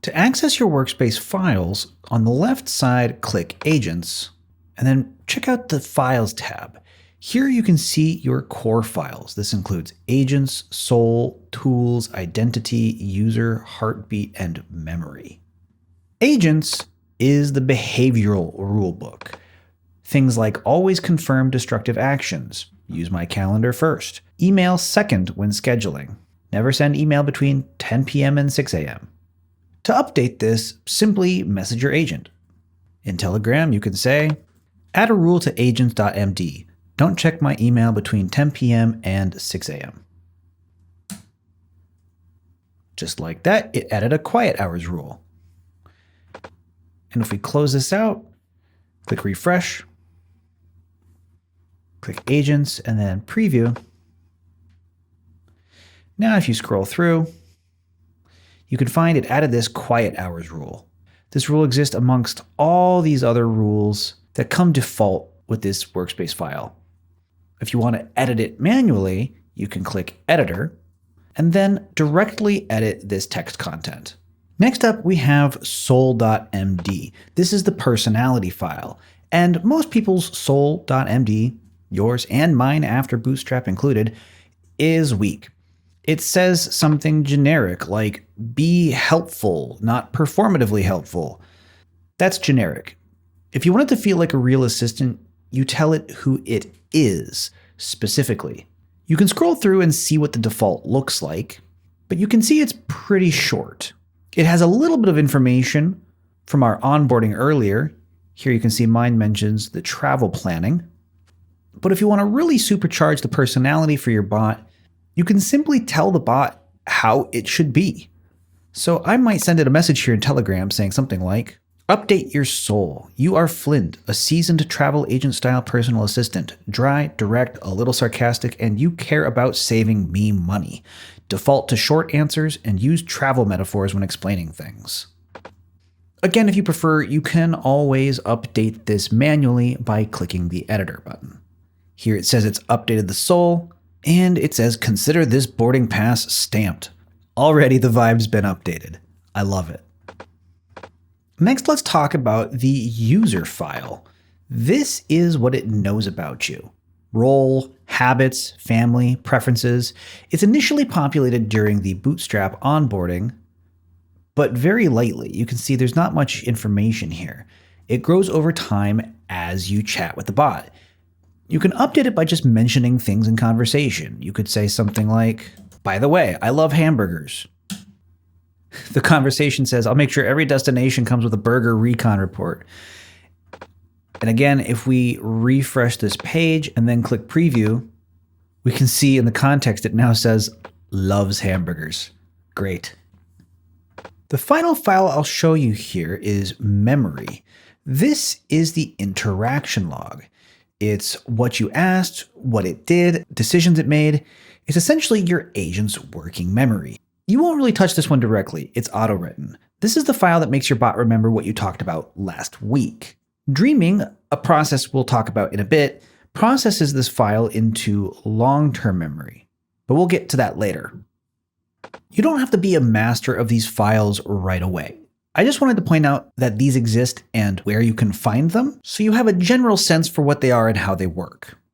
To access your workspace files, on the left side, click Agents, and then check out the Files tab. Here you can see your core files. This includes agents, soul, tools, identity, user, heartbeat, and memory. Agents is the behavioral rulebook. Things like always confirm destructive actions, use my calendar first, email second when scheduling, never send email between 10 p.m. and 6 a.m. To update this, simply message your agent. In Telegram, you can say, add a rule to agents.md. Don't check my email between 10 p.m. and 6 a.m. Just like that, it added a quiet hours rule. And if we close this out, click refresh, click agents, and then preview. Now if you scroll through, you can find it added this quiet hours rule. This rule exists amongst all these other rules that come default with this workspace file. If you want to edit it manually, you can click Editor, and then directly edit this text content. Next up, we have soul.md. This is the personality file, and most people's soul.md, yours and mine after Bootstrap included, is weak. It says something generic like, be helpful, not performatively helpful. That's generic. If you want it to feel like a real assistant, you tell it who it is specifically. You can scroll through and see what the default looks like, but you can see it's pretty short. It has a little bit of information from our onboarding earlier. Here you can see mine mentions the travel planning. But if you want to really supercharge the personality for your bot, you can simply tell the bot how it should be. So I might send it a message here in Telegram saying something like, update your soul. You are Flint, a seasoned travel agent-style personal assistant. Dry, direct, a little sarcastic, and you care about saving me money. Default to short answers and use travel metaphors when explaining things. Again, if you prefer, you can always update this manually by clicking the editor button. Here it says it's updated the soul, and it says consider this boarding pass stamped. Already the vibe's been updated. I love it. Next, let's talk about the user file. This is what it knows about you. Role, habits, family, preferences. It's initially populated during the Bootstrap onboarding, but very lightly. You can see there's not much information here. It grows over time as you chat with the bot. You can update it by just mentioning things in conversation. You could say something like, by the way, I love hamburgers. The conversation says, I'll make sure every destination comes with a burger recon report. And again, if we refresh this page and then click preview, we can see in the context it now says, loves hamburgers. Great. The final file I'll show you here is memory. This is the interaction log. It's what you asked, what it did, decisions it made. It's essentially your agent's working memory. You won't really touch this one directly. It's auto-written. This is the file that makes your bot remember what you talked about last week. Dreaming, a process we'll talk about in a bit, processes this file into long-term memory, but we'll get to that later. You don't have to be a master of these files right away. I just wanted to point out that these exist and where you can find them, so you have a general sense for what they are and how they work.